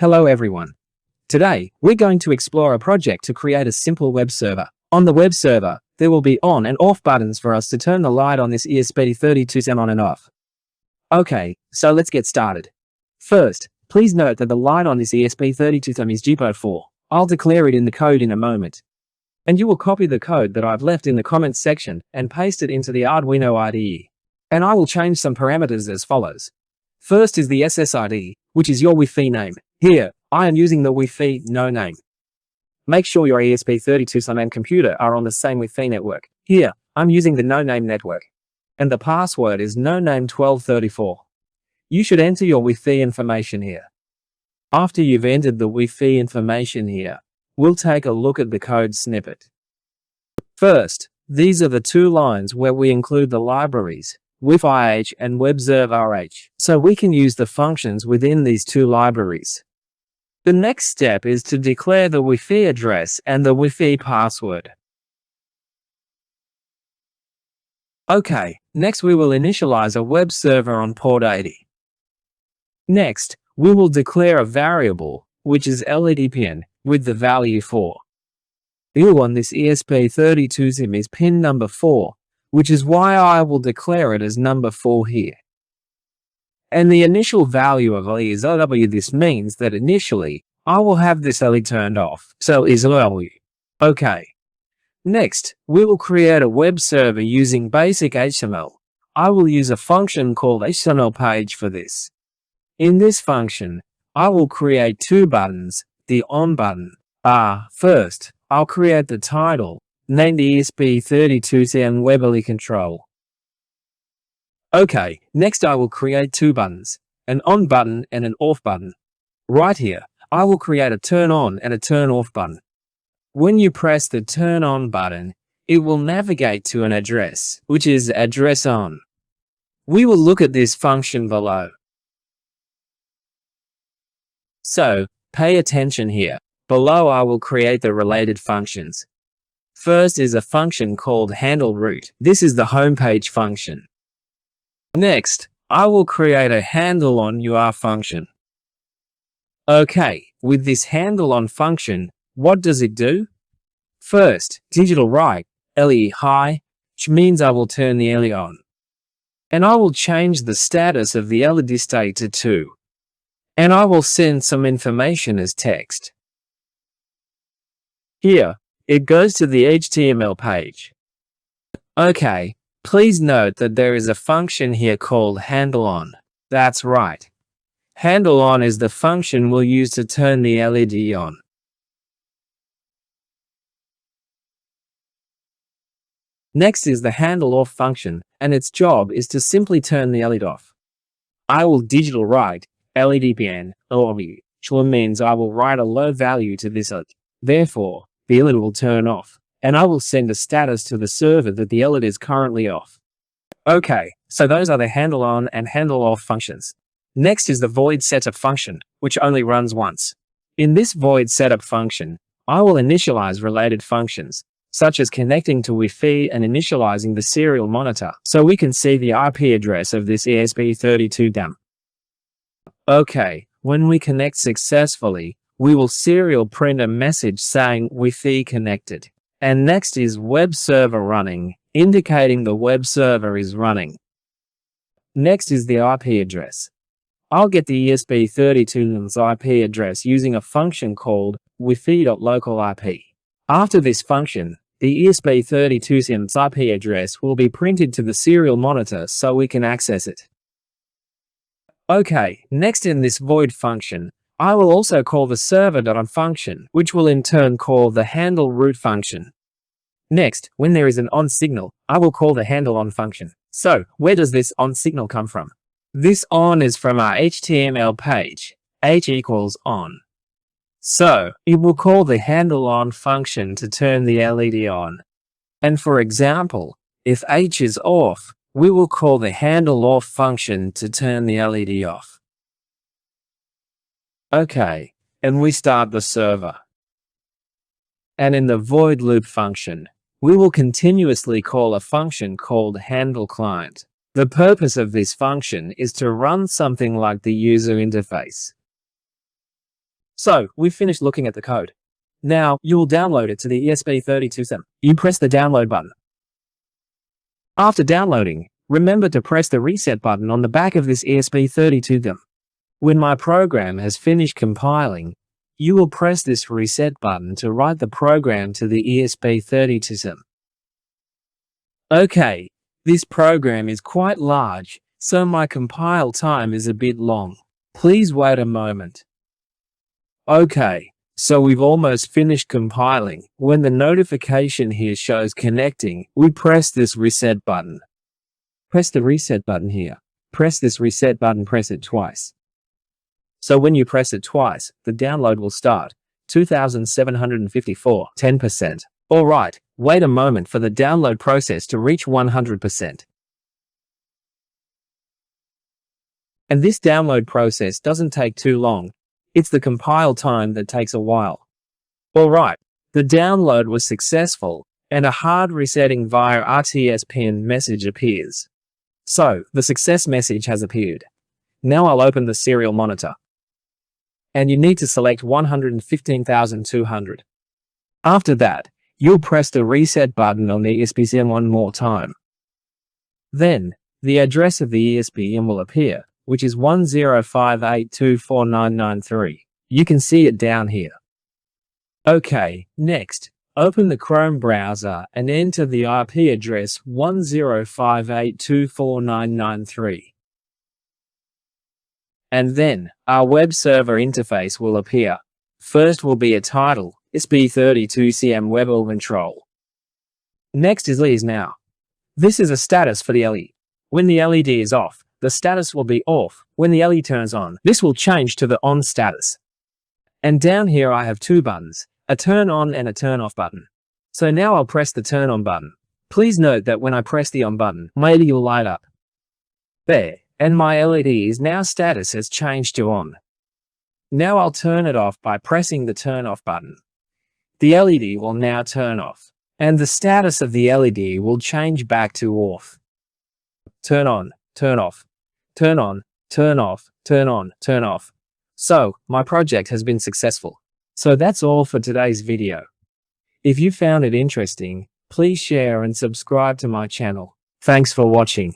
Hello everyone. Today, we're going to explore a project to create a simple web server. On the web server, there will be on and off buttons for us to turn the light on this ESP32-CAM on and off. Okay, so let's get started. First, please note that the light on this ESP32-CAM is GPO4. I'll declare it in the code in a moment. And you will copy the code that I've left in the comments section and paste it into the Arduino IDE. And I will change some parameters as follows. First is the SSID, which is your Wi-Fi name. Here, I am using the Wi-Fi no name. Make sure your ESP32-CAM and computer are on the same Wi-Fi network. Here, I'm using the no name network. And the password is noname1234. You should enter your Wi-Fi information here. After you've entered the Wi-Fi information here, we'll take a look at the code snippet. First, these are the two lines where we include the libraries, Wi-Fi-H and Webserver-H, so we can use the functions within these two libraries. The next step is to declare the Wi-Fi address and the Wi-Fi password. Okay, next we will initialize a web server on port 80. Next, we will declare a variable, which is LED pin, with the value 4. U on this ESP32-CAM is pin number 4, which is why I will declare it as number 4 here. And the initial value of LED is OW. This means that initially, I will have this LED turned off, so is OW. Okay. Next, we will create a web server using basic HTML. I will use a function called HTML_page for this. In this function, I will create two buttons, the on button. First, I'll create the title, named ESP32-CAM LED Control. Okay, next I will create two buttons, an on button and an off button. Right here, I will create a turn on and a turn off button. When you press the turn on button, it will navigate to an address, which is address on. We will look at this function below. So, pay attention here. Below I will create the related functions. First is a function called handle root. This is the homepage function. Next, I will create a handle on UR function. Okay, with this handle on function, what does it do? First, digital write, LED high, which means I will turn the LED on. And I will change the status of the LED state to 2. And I will send some information as text. Here, it goes to the HTML page. Okay. Please note that there is a function here called handleOn. That's right. HandleOn is the function we'll use to turn the LED on. Next is the handleOff function, and its job is to simply turn the LED off. I will digital write LED pin OV, which means I will write a low value to this LED. Therefore, the LED will turn off. And I will send a status to the server that the LED is currently off. Okay, so those are the handle on and handle off functions. Next is the void setup function, which only runs once. In this void setup function, I will initialize related functions, such as connecting to Wi-Fi and initializing the serial monitor, so we can see the IP address of this ESP32-CAM. Okay, when we connect successfully, we will serial print a message saying Wi-Fi connected. And next is web server running, indicating the web server is running. Next is the IP address. I'll get the ESP32-CAM's IP address using a function called Wi-Fi.localIP. After this function, the ESP32-CAM's IP address will be printed to the serial monitor so we can access it. Okay, next in this void function, I will also call the server.on function, which will in turn call the handle root function. Next, when there is an on signal, I will call the handle on function. So, where does this on signal come from? This on is from our HTML page, h equals on. So, it will call the handle on function to turn the LED on. And for example, if h is off, we will call the handle off function to turn the LED off. Okay, and we start the server. And in the void loop function, we will continuously call a function called handleClient. The purpose of this function is to run something like the user interface. So, we've finished looking at the code. Now, you'll download it to the ESP32-CAM. You press the download button. After downloading, remember to press the reset button on the back of this ESP32-CAM. When my program has finished compiling, you will press this reset button to write the program to the ESP32-CAM. Okay, this program is quite large, so my compile time is a bit long. Please wait a moment. Okay, so we've almost finished compiling. When the notification here shows connecting, we press this reset button. Press the reset button here. Press this reset button, press it twice. So when you press it twice, the download will start. 2754, 10%. Alright, wait a moment for the download process to reach 100%. And this download process doesn't take too long. It's the compile time that takes a while. Alright, the download was successful, and a hard resetting via RTS pin message appears. So, the success message has appeared. Now I'll open the serial monitor. And you need to select 115,200. After that, you'll press the reset button on the ESP one more time. Then, the address of the ESP will appear, which is 1058249993. You can see it down here. Okay, next, open the Chrome browser and enter the IP address 1058249993. And then, our web server interface will appear. First will be a title, ESP32-CAM Web Control. Next is LEDs now. This is a status for the LED. When the LED is off, the status will be off. When the LED turns on, this will change to the on status. And down here I have two buttons, a turn on and a turn off button. So now I'll press the turn on button. Please note that when I press the on button, my LED will light up. There. And my LED is now status has changed to on. Now I'll turn it off by pressing the turn off button. The LED will now turn off, and the status of the LED will change back to off. Turn on, turn off, turn on, turn off, turn on, turn off. So, my project has been successful. So that's all for today's video. If you found it interesting, please share and subscribe to my channel. Thanks for watching.